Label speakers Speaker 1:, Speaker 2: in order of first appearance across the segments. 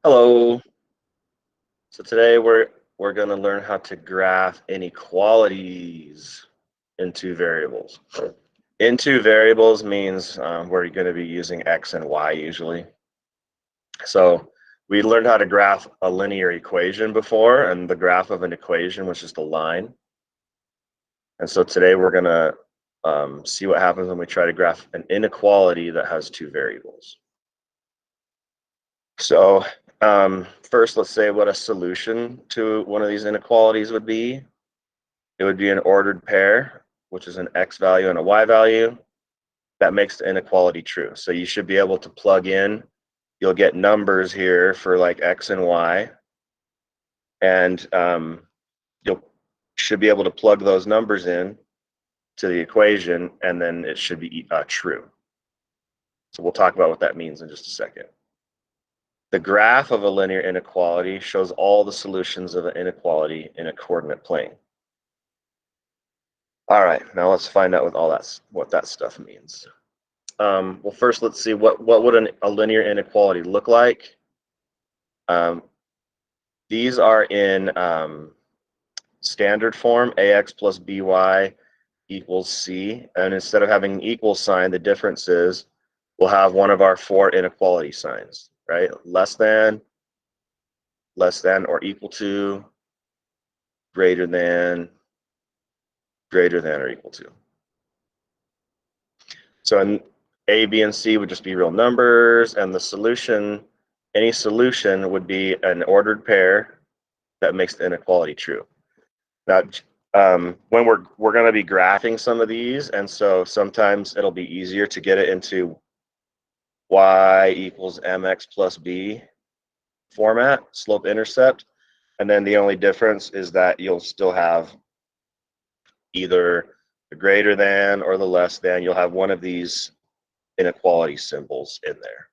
Speaker 1: Hello. So today we're going to learn how to graph inequalities in two variables. In two variables means we're going to be using x and y usually. So we learned how to graph a linear equation before, and the graph of an equation was just a line. And so today we're going to see what happens when we try to graph an inequality that has two variables. So first, let's say what a solution to one of these inequalities would be. It would be an ordered pair, which is an x value and a y value. That makes the inequality true. So you should be able to plug in. You'll get numbers here for like x and y. And you should be able to plug those numbers in to the equation, and then it should be true. So we'll talk about what that means in just a second. The graph of a linear inequality shows all the solutions of an inequality in a coordinate plane. All right, now let's find out what that stuff means. Well, first let's see what would a linear inequality look like. These are in standard form, ax plus by equals c, and instead of having an equal sign, the difference is we'll have one of our four inequality signs, right? Less than or equal to, greater than or equal to. So in A, B, and C would just be real numbers, and the solution, any solution would be an ordered pair that makes the inequality true. Now, when we're going to be graphing some of these, and so sometimes it'll be easier to get it into y equals mx plus b format, slope intercept, and then the only difference is that you'll still have either the greater than or the less than. You'll have one of these inequality symbols in there.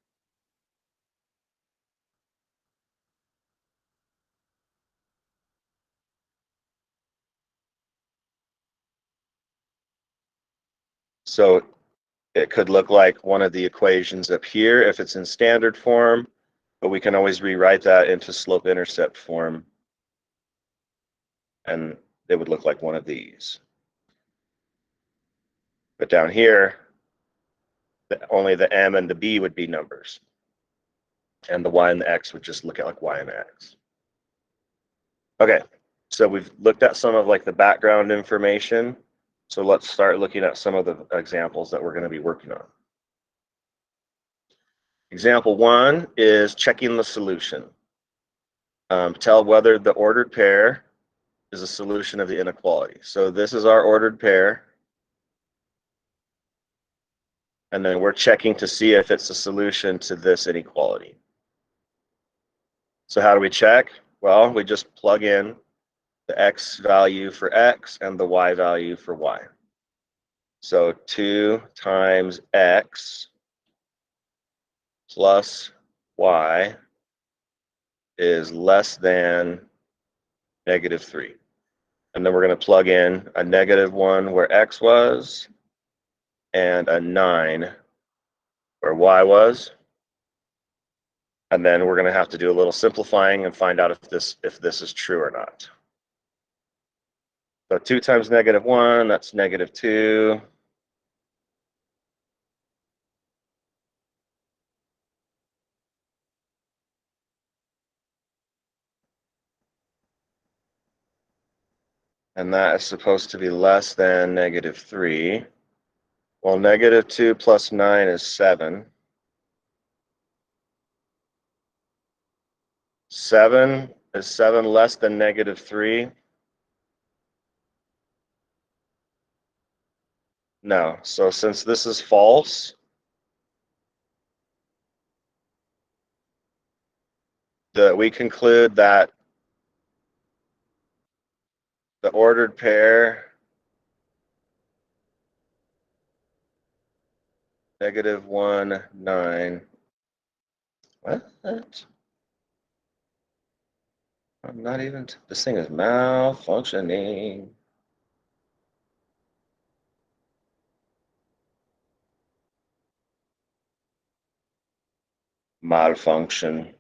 Speaker 1: So it could look like one of the equations up here if it's in standard form, but we can always rewrite that into slope-intercept form, and it would look like one of these. But down here, only the m and the b would be numbers, and the y and the x would just look at like y and x. Okay, so we've looked at some of like the background information. So let's start looking at some of the examples that we're going to be working on. Example 1 is checking the solution. Tell whether the ordered pair is a solution of the inequality. So this is our ordered pair. And then we're checking to see if it's a solution to this inequality. So how do we check? Well, we just plug in the x value for x and the y value for y. So 2 times x plus y is less than -3. And then we're going to plug in a -1 where x was and a 9 where y was. And then we're going to have to do a little simplifying and find out if this is true or not. So 2 times -1, that's -2. And that is supposed to be less than -3. Well, -2 plus 9 is 7. 7 less than -3? No. So since this is false, we conclude that the ordered pair -1, 9. What? I'm not even. This thing is malfunctioning. Malfunction.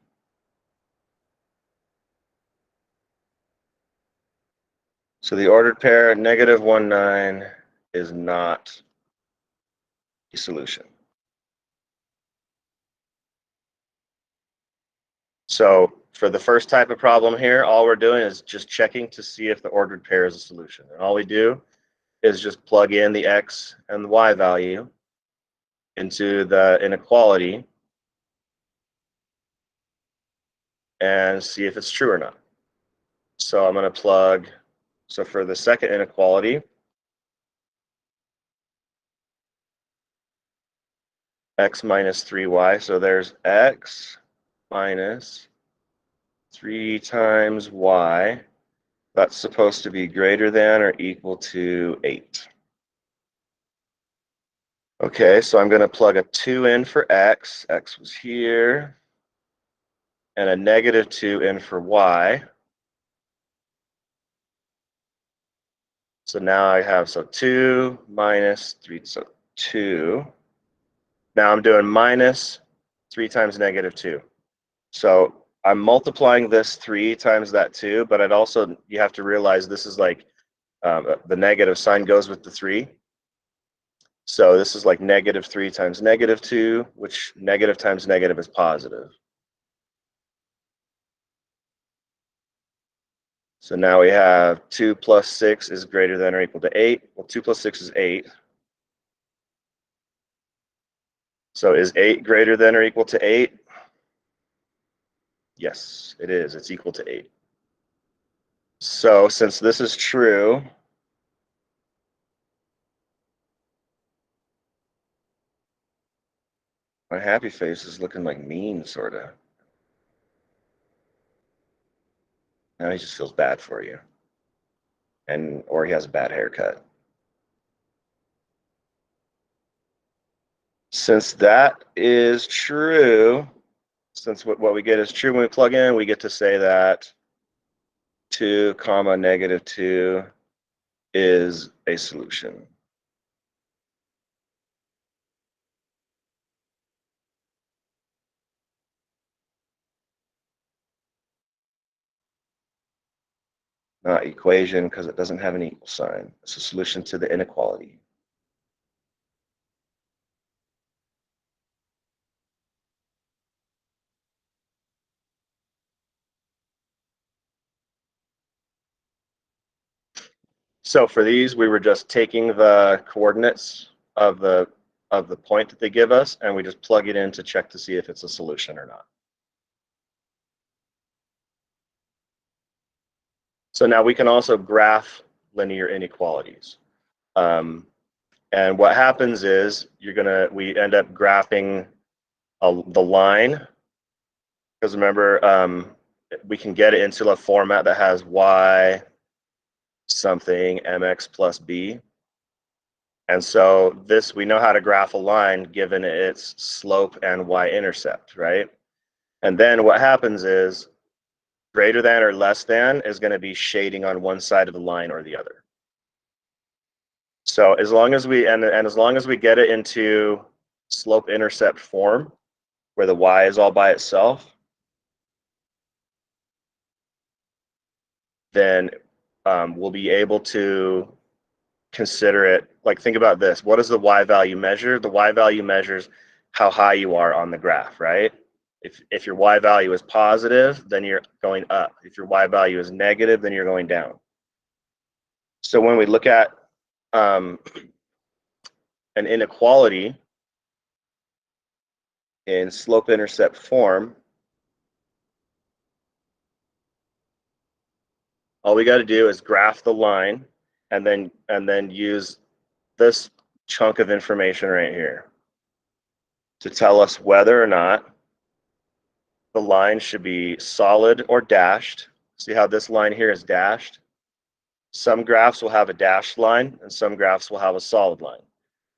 Speaker 1: So the ordered pair -1, 9 is not a solution. So for the first type of problem here, all we're doing is just checking to see if the ordered pair is a solution. And all we do is just plug in the x and the y value into the inequality and see if it's true or not. So I'm going to plug, so for the second inequality, x minus 3y, so there's x minus 3 times y. That's supposed to be greater than or equal to 8. Okay, so I'm going to plug a 2 in for x. X was here. And a -2 in for y. So now I have, so 2 minus 3, so 2. Now I'm doing minus 3 times -2. So I'm multiplying this 3 times that 2, but I'd also, you have to realize this is like the negative sign goes with the 3. So this is like -3 times -2, which negative times negative is positive. So now we have 2 plus 6 is greater than or equal to 8. Well, 2 plus 6 is 8. So is 8 greater than or equal to 8? Yes, it is. It's equal to 8. So since this is true, my happy face is looking like mean, sort of. Now he just feels bad for you. Or he has a bad haircut. Since that is true, since what we get is true when we plug in, we get to say that 2 comma -2 is a solution. Not equation because it doesn't have an equal sign. It's a solution to the inequality. So for these, we were just taking the coordinates of the point that they give us, and we just plug it in to check to see if it's a solution or not. So now we can also graph linear inequalities. And what happens is we end up graphing the line, because remember, we can get it into a format that has y something mx plus b. And so this, we know how to graph a line given its slope and y-intercept, right? And then what happens is greater than or less than is going to be shading on one side of the line or the other. So as long as we, and as long as we get it into slope-intercept form, where the y is all by itself, then we'll be able to consider it, like think about this. What does the y value measure? The y value measures how high you are on the graph, right? If your y value is positive, then you're going up. If your y value is negative, then you're going down. So when we look at an inequality in slope-intercept form, all we got to do is graph the line and then use this chunk of information right here to tell us whether or not the line should be solid or dashed. See how this line here is dashed? Some graphs will have a dashed line and some graphs will have a solid line.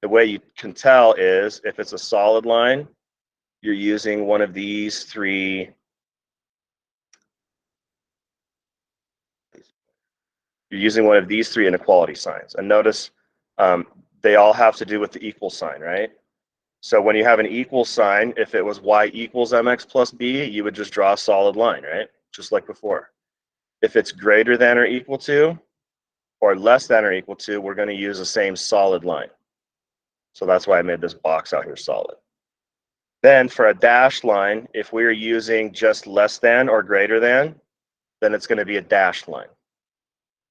Speaker 1: The way you can tell is if it's a solid line, you're using one of these three. You're using one of these three inequality signs. And notice they all have to do with the equal sign, right? So when you have an equal sign, if it was y equals mx plus b, you would just draw a solid line, right? Just like before. If it's greater than or equal to, or less than or equal to, we're going to use the same solid line. So that's why I made this box out here solid. Then for a dashed line, if we're using just less than or greater than, then it's going to be a dashed line.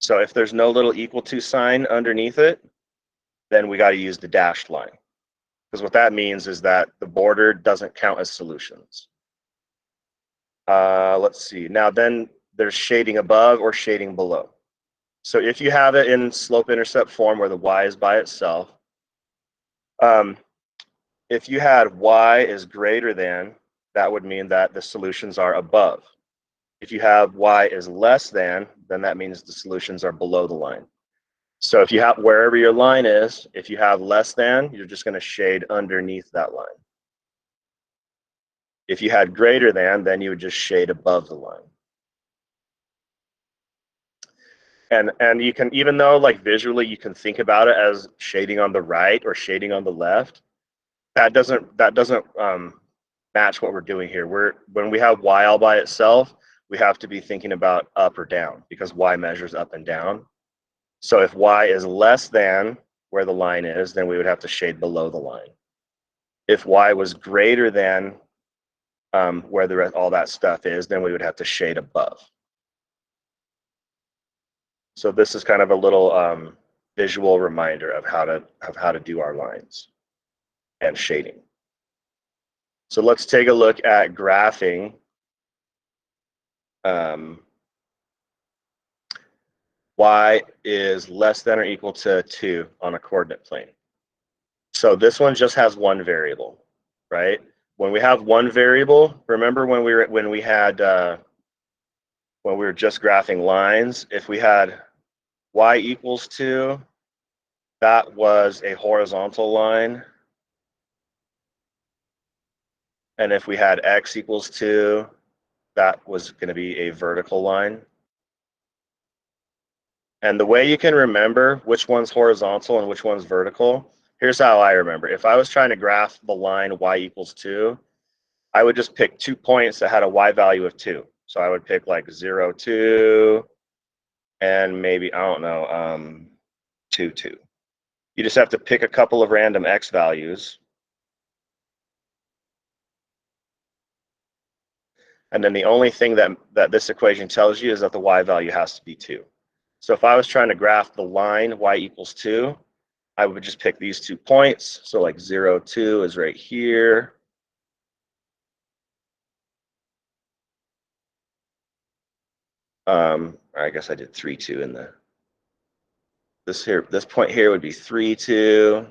Speaker 1: So if there's no little equal to sign underneath it, then we got to use the dashed line. Because what that means is that the border doesn't count as solutions. Let's see. Now then there's shading above or shading below. So if you have it in slope-intercept form where the y is by itself, if you had y is greater than, that would mean that the solutions are above. If you have y is less than, then that means the solutions are below the line. So if you have, wherever your line is, if you have less than, you're just going to shade underneath that line. If you had greater than, then you would just shade above the line. And you can, even though like visually you can think about it as shading on the right or shading on the left, that doesn't match what we're doing here. When we have y all by itself, we have to be thinking about up or down because y measures up and down. So if y is less than where the line is, then we would have to shade below the line. If y was greater than where all that stuff is, then we would have to shade above. So this is kind of a little visual reminder of how to do our lines and shading. So let's take a look at graphing y is less than or equal to 2 on a coordinate plane. So this one just has one variable, right? When we have one variable, remember when we were just graphing lines, if we had y equals 2, that was a horizontal line. And if we had x equals 2, that was going to be a vertical line. And the way you can remember which one's horizontal and which one's vertical, here's how I remember. If I was trying to graph the line y equals 2, I would just pick 2 points that had a y value of 2. So I would pick like 0, 2, and maybe, I don't know, 2, 2. You just have to pick a couple of random x values. And then the only thing that this equation tells you is that the y value has to be 2. So if I was trying to graph the line y equals 2, I would just pick these 2 points. So like 0, 2 is right here. I guess I did 3, 2 in the, this point here would be 3, 2.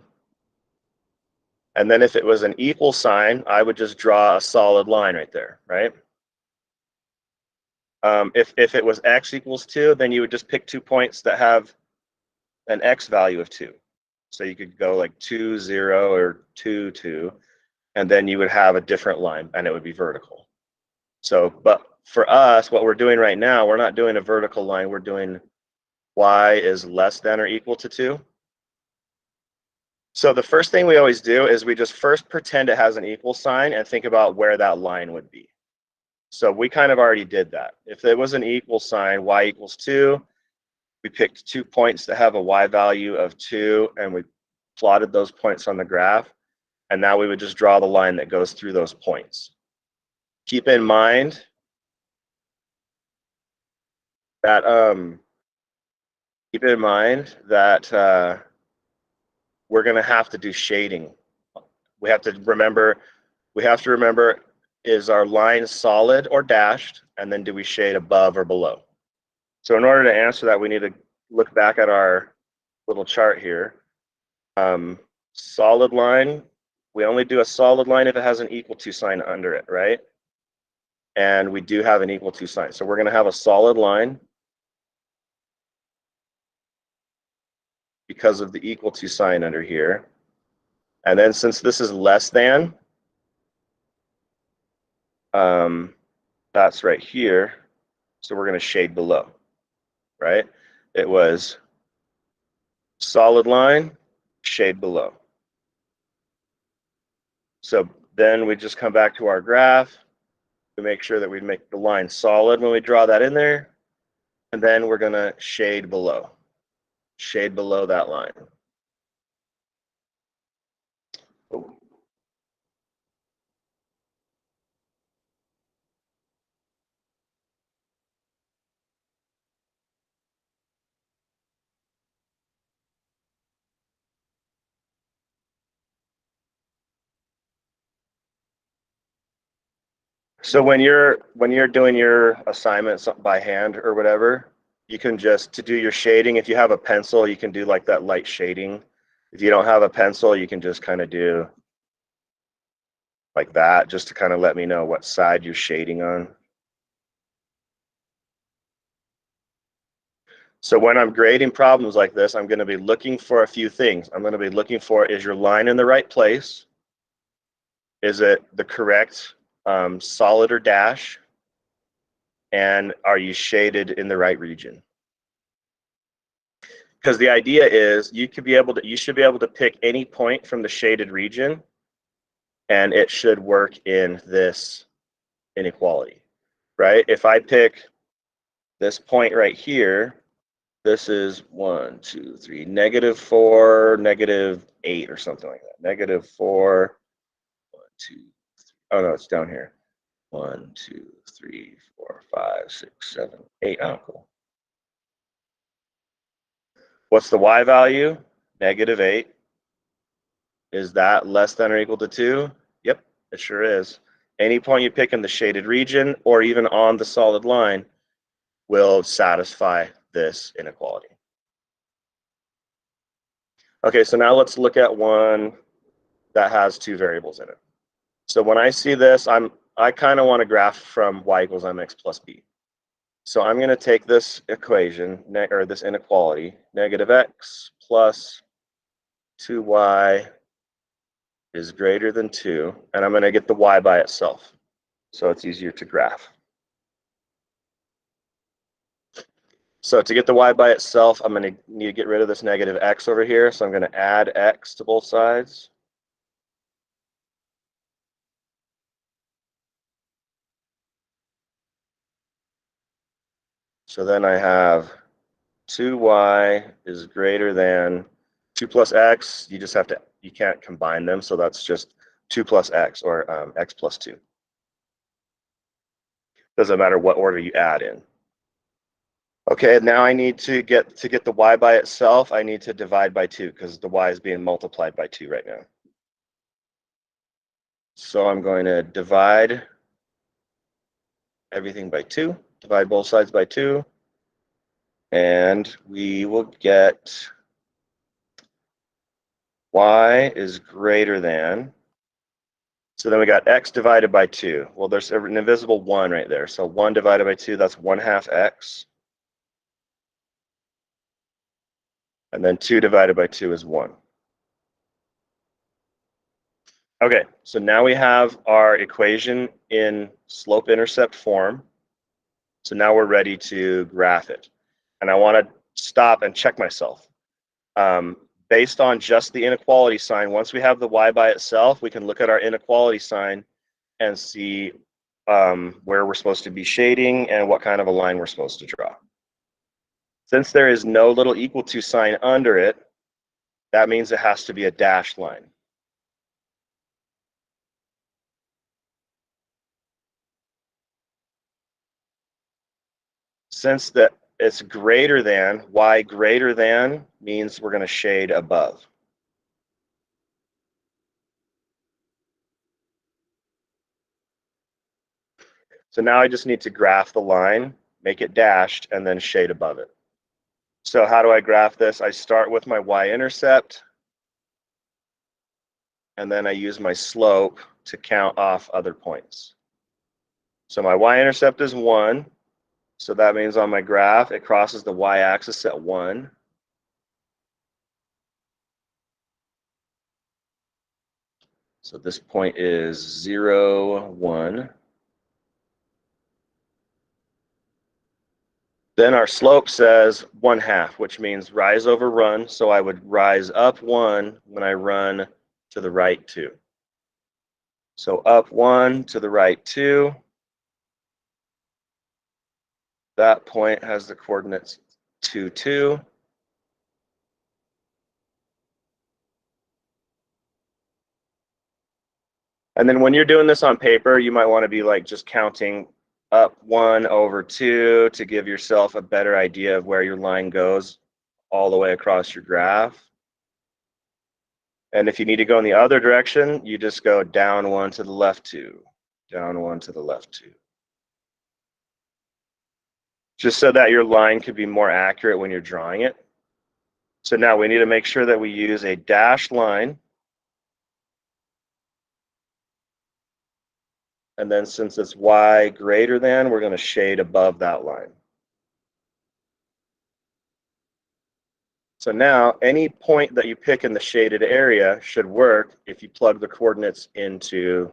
Speaker 1: And then if it was an equal sign, I would just draw a solid line right there, right? If it was x equals 2, then you would just pick 2 points that have an x value of 2. So you could go like 2, 0 or 2, 2, and then you would have a different line and it would be vertical. So, but for us, what we're doing right now, we're not doing a vertical line, we're doing y is less than or equal to 2. So the first thing we always do is we just first pretend it has an equal sign and think about where that line would be. So we kind of already did that. If it was an equal sign, y equals 2, we picked 2 points that have a y value of 2, and we plotted those points on the graph. And now we would just draw the line that goes through those points. Keep in mind that we're going to have to do shading. We have to remember, is our line solid or dashed? And then do we shade above or below? So in order to answer that, we need to look back at our little chart here. Solid line, we only do a solid line if it has an equal to sign under it, right? And we do have an equal to sign. So we're going to have a solid line because of the equal to sign under here. And then since this is less than, that's right here. So we're going to shade below, right? It was solid line, shade below. So then we just come back to our graph. We make sure that we make the line solid when we draw that in there. And then we're going to shade below. shade below that line. So when you're doing your assignments by hand or whatever, you can just, to do your shading, if you have a pencil, you can do like that light shading. If you don't have a pencil, you can just kind of do like that, just to kind of let me know what side you're shading on. So when I'm grading problems like this, I'm going to be looking for a few things. I'm going to be looking for, is your line in the right place? Is it the correct solid or dash? And are you shaded in the right region? Because the idea is you should be able to pick any point from the shaded region, and it should work in this inequality, right? If I pick this point right here, this is 1, 2, 3, -4, -8, or something like that. -4, 1, 2, 3. Oh no, it's down here. 1, 2, 3, 4, 5, 6, 7, 8. Oh, cool. What's the y value? -8. Is that less than or equal to 2? Yep, it sure is. Any point you pick in the shaded region or even on the solid line will satisfy this inequality. Okay, so now let's look at one that has two variables in it. So when I see this, I kind of want to graph from y equals mx plus b. So I'm going to take this equation, or this inequality, -x plus 2y is greater than 2, and I'm going to get the y by itself, so it's easier to graph. So to get the y by itself, I'm going to need to get rid of this -x over here, so I'm going to add x to both sides. So then I have 2y is greater than 2 plus x. You can't combine them, so that's just 2 plus x, or x plus 2. Doesn't matter what order you add in. Okay, now I need to get the y by itself, I need to divide by 2, because the y is being multiplied by 2 right now. So I'm going to divide everything by 2, divide both sides by 2, and we will get y is greater than, so then we got x divided by 2. Well, there's an invisible 1 right there, so 1 divided by 2, that's 1/2 x. And then 2 divided by 2 is 1. Okay, so now we have our equation in slope-intercept form. So now we're ready to graph it. And I want to stop and check myself. Based on just the inequality sign, once we have the y by itself, we can look at our inequality sign and see where we're supposed to be shading and what kind of a line we're supposed to draw. Since there is no little equal to sign under it, that means it has to be a dashed line. Since that it's greater than, y greater than means we're going to shade above. So now I just need to graph the line, make it dashed, and then shade above it. So how do I graph this? I start with my y-intercept, and then I use my slope to count off other points. So my y-intercept is 1, so that means on my graph it crosses the y-axis at 1. So this point is 0, 1. Then our slope says 1/2, which means rise over run. So I would rise up 1 when I run to the right 2. So up 1 to the right 2. That point has the coordinates 2, 2. And then when you're doing this on paper, you might want to be like just counting up 1 over 2 to give yourself a better idea of where your line goes all the way across your graph. And if you need to go in the other direction, you just go down 1 to the left 2, down 1 to the left 2. Just so that your line could be more accurate when you're drawing it. So now we need to make sure that we use a dashed line. And then since it's y greater than, we're going to shade above that line. So now any point that you pick in the shaded area should work if you plug the coordinates into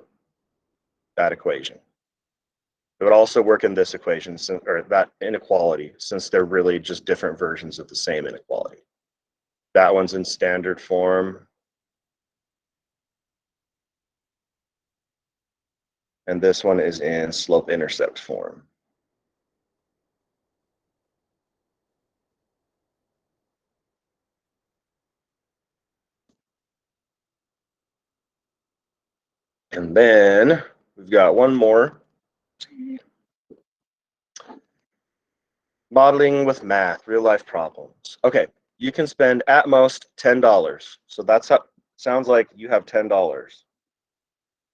Speaker 1: that equation. It would also work in this equation, or that inequality, since they're really just different versions of the same inequality. That one's in standard form. And this one is in slope-intercept form. And then we've got one more. Modeling with math, real life problems. Okay, you can spend at most $10. So that's how, sounds like you have $10.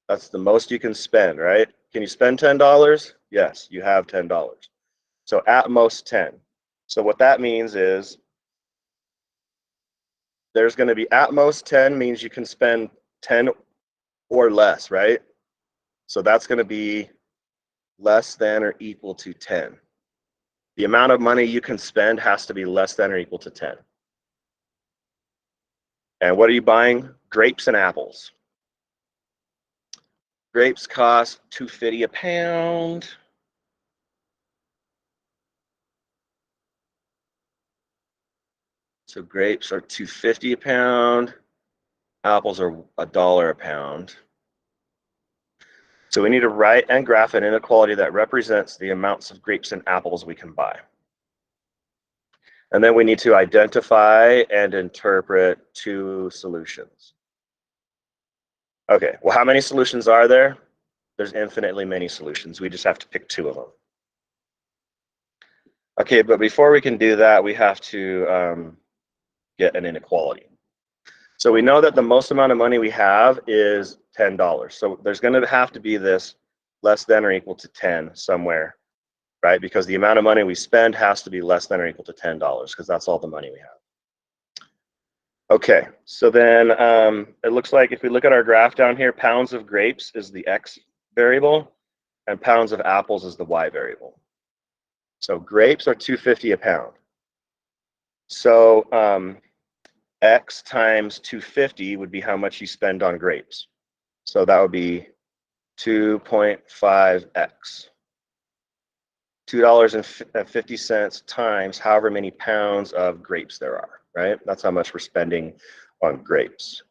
Speaker 1: That's the most you can spend, right? Can you spend $10? Yes, you have $10. So at most 10. So what that means is there's going to be at most 10 means you can spend 10 or less, right? So that's going to be less than or equal to 10. The amount of money you can spend has to be less than or equal to 10. And what are you buying? Grapes and apples. Grapes cost $2.50 a pound. So grapes are $2.50 a pound. Apples are $1 a pound. So we need to write and graph an inequality that represents the amounts of grapes and apples we can buy. And then we need to identify and interpret two solutions. Okay, well, how many solutions are there? There's infinitely many solutions. We just have to pick two of them. Okay, but before we can do that, we have to get an inequality. So we know that the most amount of money we have is $10. So there's going to have to be this less than or equal to 10 somewhere, right? Because the amount of money we spend has to be less than or equal to $10 because that's all the money we have. Okay, so then it looks like if we look at our graph down here, pounds of grapes is the X variable and pounds of apples is the Y variable. So grapes are $2.50 a pound. So X times 250 would be how much you spend on grapes. So that would be 2.5x. $2.50 times however many pounds of grapes there are, right? That's how much we're spending on grapes.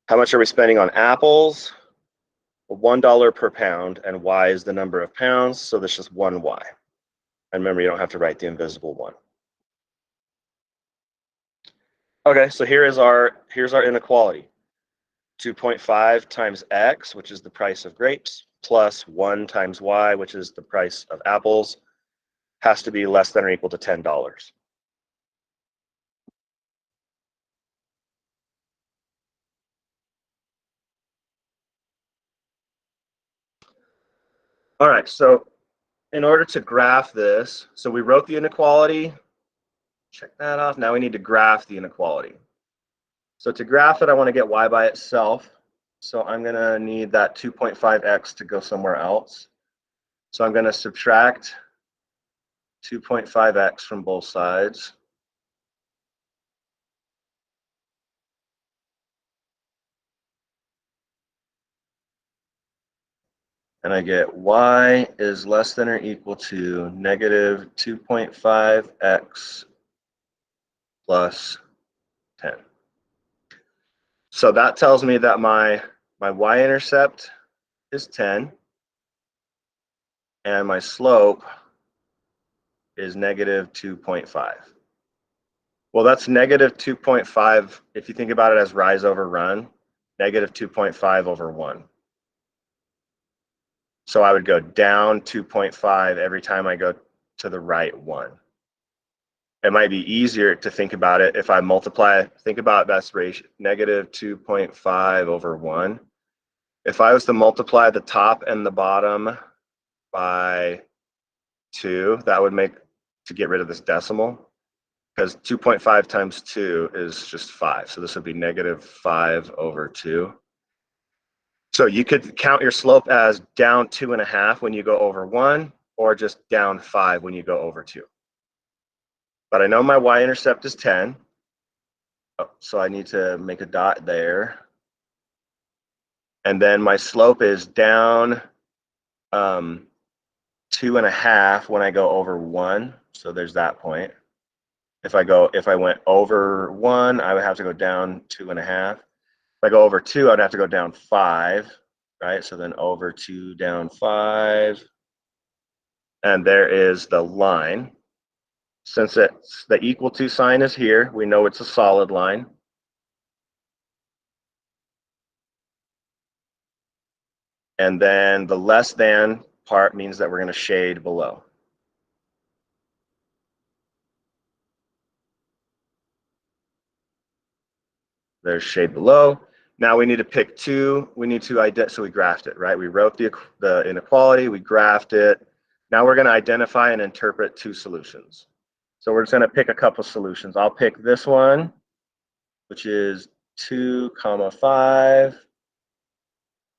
Speaker 1: How much are we spending on apples? Well, $1 per pound, and Y is the number of pounds, so there's just one Y. And remember, you don't have to write the invisible one. Okay, so here's our inequality. 2.5 times X, which is the price of grapes, plus 1 times Y, which is the price of apples, has to be less than or equal to $10. All right, so in order to graph this, so we wrote the inequality, check that off. Now we need to graph the inequality. So to graph it, I want to get Y by itself. So I'm going to need that 2.5x to go somewhere else. So I'm going to subtract 2.5x from both sides. And I get Y is less than or equal to negative 2.5x plus 10. So that tells me that my y-intercept is 10 and my slope is negative 2.5. Well, that's negative 2.5 if you think about it as rise over run, negative 2.5 over 1. So I would go down 2.5 every time I go to the right 1. It might be easier to think about it if I multiply, think about that's ratio, negative 2.5 over 1. If I was to multiply the top and the bottom by 2, that would make, to get rid of this decimal, because 2.5 times 2 is just 5. So this would be negative 5 over 2. So you could count your slope as down 2.5 when you go over 1, or just down 5 when you go over 2. But I know my y-intercept is 10. So I need to make a dot there. And then my slope is down 2.5 when I go over 1. So there's that point. If I went over 1, I would have to go down 2.5. If I go over 2, I'd have to go down 5, right? So then over 2, down 5. And there is the line. Since it's the equal to sign is here, we know it's a solid line. And then the less than part means that we're going to shade below. There's shade below. Now we need to pick 2. We need to identify, so we graphed it, right? We wrote the inequality, we graphed it. Now we're going to identify and interpret 2 solutions. So we're just going to pick a couple solutions. I'll pick this one, which is 2, 5.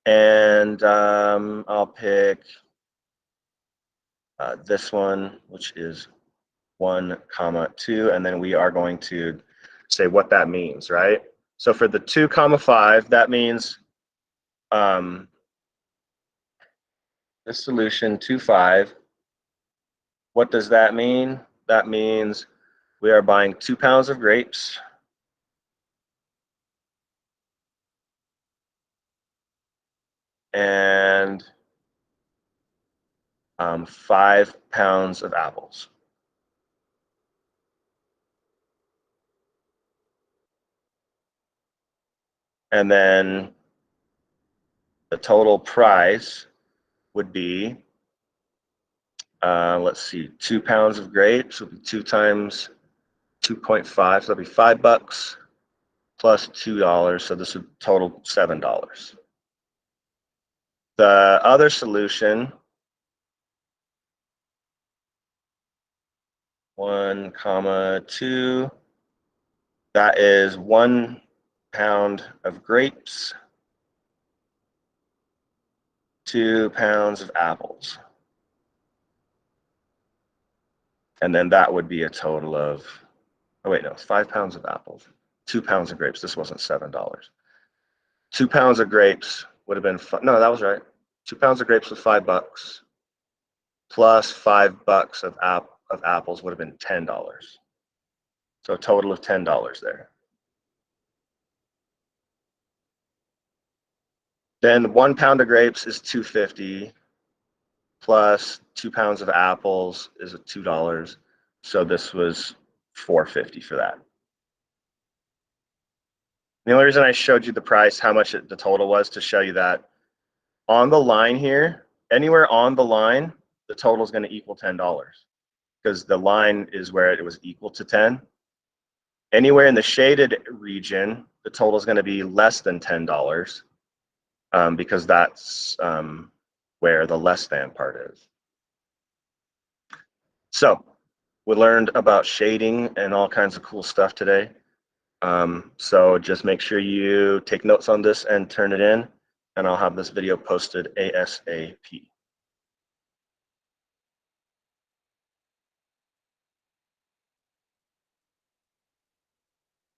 Speaker 1: And I'll pick this one, which is 1, 2. And then we are going to say what that means, right? So for the 2, 5, that means this solution 2, 5. What does that mean? That means we are buying 2 pounds of grapes and 5 pounds of apples. And then the total price would be, let's see, 2 pounds of grapes would be 2 times 2.5, so that'll be $5 plus $2, so this would total $7. The other solution, 1, 2, that is 1 pound of grapes, 2 pounds of apples. And then that would be a total of, oh wait, no, it's 5 pounds of apples, 2 pounds of grapes. This wasn't $7. 2 pounds of grapes would have been, no, that was right. 2 pounds of grapes was $5, plus $5 of apples would have been $10. So a total of $10 there. Then 1 pound of grapes is $2.50, plus 2 pounds of apples is $2. So this was $4.50 for that. The only reason I showed you the price, how much the total was, to show you that on the line here, anywhere on the line, the total is going to equal $10, because the line is where it was equal to 10. Anywhere in the shaded region, the total is going to be less than $10, because that's where the less than part is. So we learned about shading and all kinds of cool stuff today. So just make sure you take notes on this and turn it in, and I'll have this video posted ASAP.